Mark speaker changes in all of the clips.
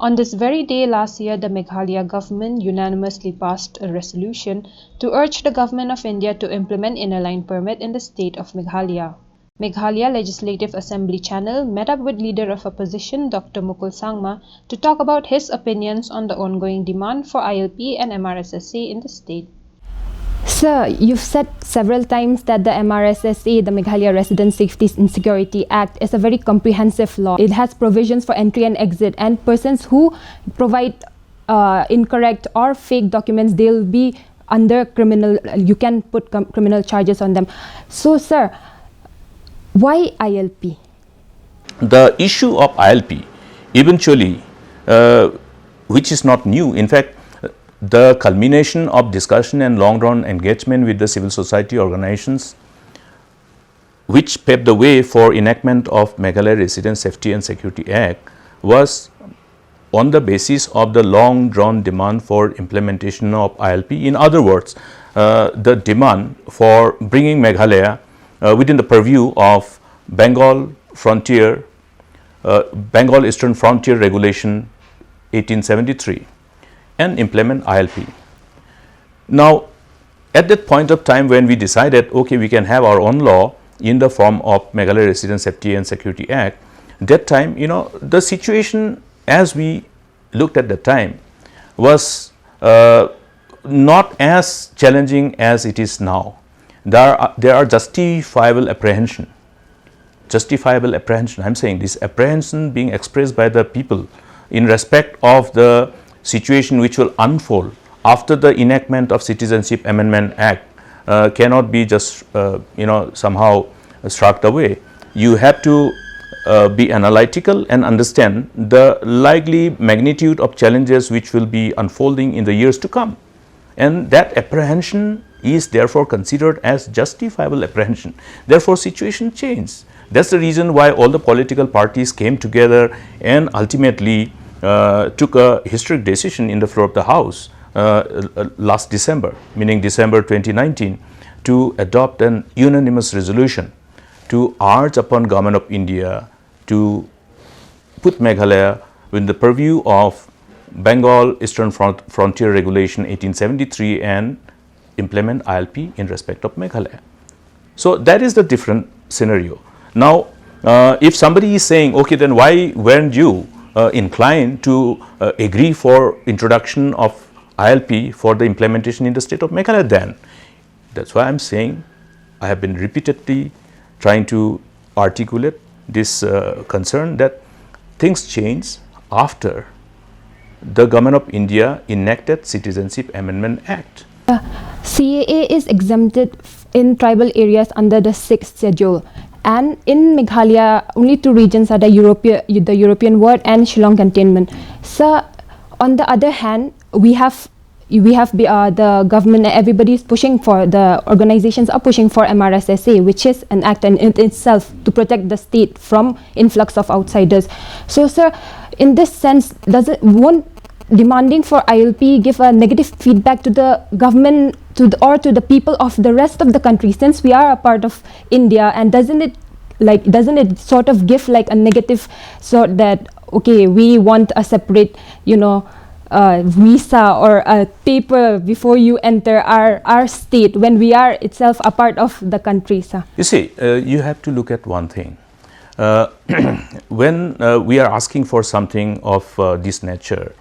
Speaker 1: On this very day last year, the Meghalaya government unanimously passed a resolution to urge the Government of India to implement inner line permit in the state of Meghalaya. Meghalaya Legislative Assembly channel met up with Leader of Opposition Dr Mukul Sangma to talk about his opinions on the ongoing demand for ILP and MRSSA in the state.
Speaker 2: Sir, you've said several times that the MRSSA, the Meghalaya Resident Safety and Security Act, is a very comprehensive law. It has provisions for entry and exit, and persons who provide incorrect or fake documents, they'll be under criminal, you can put criminal charges on them. So, sir, why ILP?
Speaker 3: The issue of ILP eventually, which is not new, in fact, the culmination of discussion and long-run engagement with the civil society organizations, which paved the way for enactment of Meghalaya Resident Safety and Security Act, was on the basis of the long-drawn demand for implementation of ILP. In other words, the demand for bringing Meghalaya within the purview of Bengal Eastern Frontier Regulation 1873. And implement ILP. Now, at that point of time when we decided, okay, we can have our own law in the form of Meghalaya Resident Safety and Security Act, that time, the situation as we looked at the time was not as challenging as it is now. There are justifiable apprehension. I'm saying this apprehension being expressed by the people in respect of the situation which will unfold after the enactment of Citizenship Amendment Act cannot be just somehow shrugged away. You have to be analytical and understand the likely magnitude of challenges which will be unfolding in the years to come, and that apprehension is therefore considered as justifiable apprehension. Therefore, situation changed. That's the reason why all the political parties came together and ultimately took a historic decision in the floor of the House last December, meaning December 2019, to adopt an unanimous resolution to urge upon Government of India to put Meghalaya within the purview of Bengal Eastern Frontier Regulation 1873 and implement ILP in respect of Meghalaya. So that is the different scenario. Now, if somebody is saying, okay, then why weren't you inclined to agree for introduction of ILP for the implementation in the state of Meghalaya then? That's why I'm saying I have been repeatedly trying to articulate this concern that things change after the Government of India enacted Citizenship Amendment Act.
Speaker 2: CAA is exempted in tribal areas under the 6th schedule. And in Meghalaya, only 2 regions are the European Ward and Shillong Cantonment. So, on the other hand, we have the government. Everybody is pushing for, the organizations are pushing for MRSSA, which is an act in itself to protect the state from influx of outsiders. So, sir, in this sense, won't demanding for ILP give a negative feedback to the government or to the people of the rest of the country, since we are a part of India? And doesn't it sort of give like a negative sort that, okay, we want a separate visa or a paper before you enter our state when we are itself a part of the country, sir?
Speaker 3: You see, you have to look at one thing. When we are asking for something of this nature,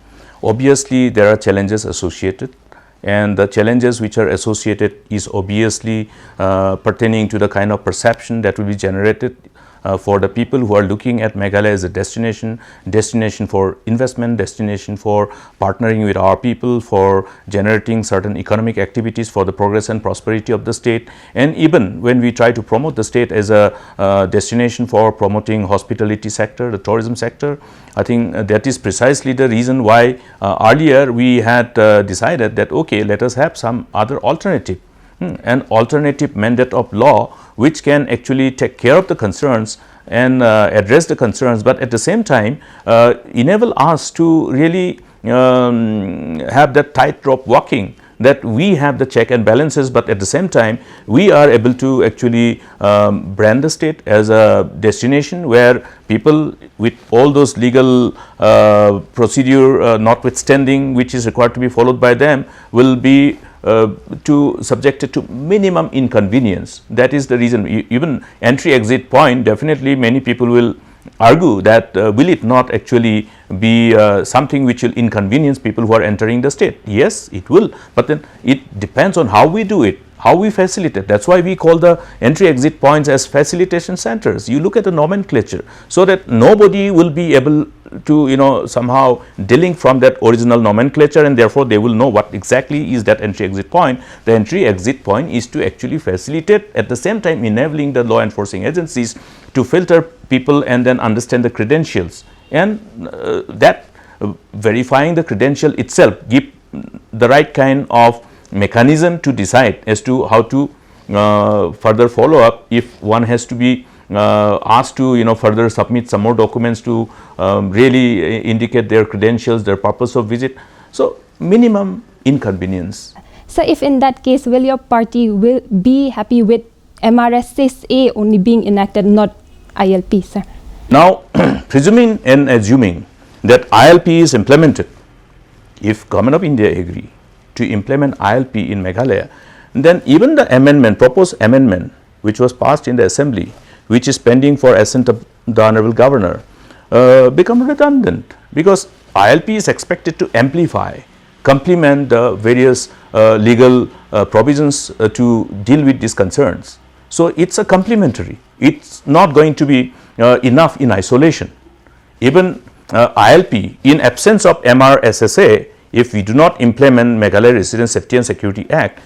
Speaker 3: obviously there are challenges associated, and the challenges which are associated is obviously pertaining to the kind of perception that will be generated for the people who are looking at Meghalaya as a destination for investment, destination for partnering with our people, for generating certain economic activities for the progress and prosperity of the state. And even when we try to promote the state as a destination for promoting hospitality sector, the tourism sector, I think that is precisely the reason why earlier we had decided that, okay, let us have some other alternative. An alternative mandate of law which can actually take care of the concerns and address the concerns, but at the same time enable us to really have that tightrope walking that we have the check and balances, but at the same time we are able to actually brand the state as a destination where people with all those legal procedure notwithstanding which is required to be followed by them will be subjected to minimum inconvenience. That is the reason. Even entry exit point, definitely many people will argue that will it not actually be something which will inconvenience people who are entering the state. Yes, it will, but then it depends on how we do it, how we facilitate. That is why we call the entry exit points as facilitation centers. You look at the nomenclature so that nobody will be able to somehow delink from that original nomenclature, and therefore they will know what exactly is that entry exit point. The entry exit point is to actually facilitate, at the same time enabling the law enforcing agencies to filter people and then understand the credentials, and that verifying the credential itself give the right kind of mechanism to decide as to how to further follow up if one has to be asked to further submit some more documents to really indicate their credentials, their purpose of visit. So minimum inconvenience.
Speaker 2: So if in that case, will your party will be happy with MRSSA only being enacted, not ILP, sir?
Speaker 3: Now, presuming and assuming that ILP is implemented, if Government of India agree to implement ILP in Meghalaya, then even the amendment, proposed amendment which was passed in the assembly, which is pending for assent of the Honorable Governor, become redundant, because ILP is expected to amplify, complement the various legal provisions to deal with these concerns. So it is a complementary, it is not going to be enough in isolation. Even ILP, in absence of MRSSA, if we do not implement Meghalaya Resident Safety and Security Act,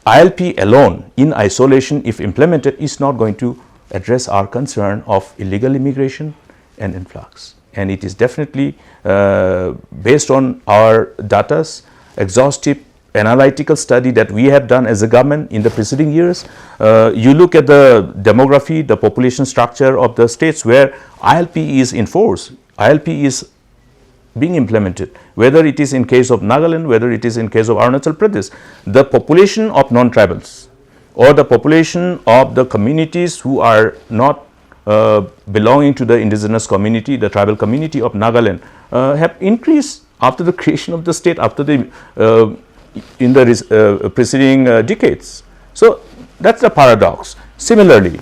Speaker 3: ILP alone in isolation, if implemented, is not going to address our concern of illegal immigration and influx. And it is definitely based on our data's exhaustive analytical study that we have done as a government in the preceding years. You look at the demography, the population structure of the states where ILP is in force, ILP is being implemented, whether it is in case of Nagaland, whether it is in case of Arunachal Pradesh, the population of non-tribals or the population of the communities who are not belonging to the indigenous community, the tribal community of Nagaland, have increased after the creation of the state, after the in the preceding decades. So that is the paradox. Similarly,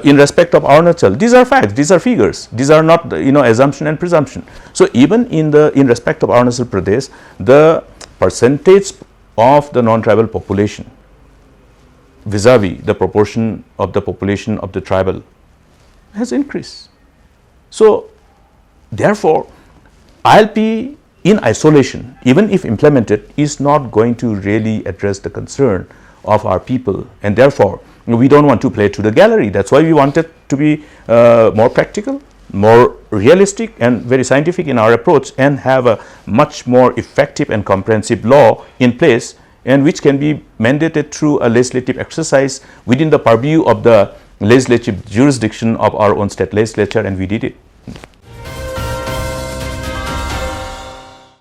Speaker 3: in respect of Arunachal, these are facts, these are figures, these are not assumption and presumption. So even in respect of Arunachal Pradesh, the percentage of the non-tribal population vis-a-vis the proportion of the population of the tribal has increased. So therefore, ILP in isolation, even if implemented, is not going to really address the concern of our people, and therefore we don't want to play to the gallery. That's why we wanted to be more practical, more realistic and very scientific in our approach, and have a much more effective and comprehensive law in place, and which can be mandated through a legislative exercise within the purview of the legislative jurisdiction of our own state legislature, and we did it.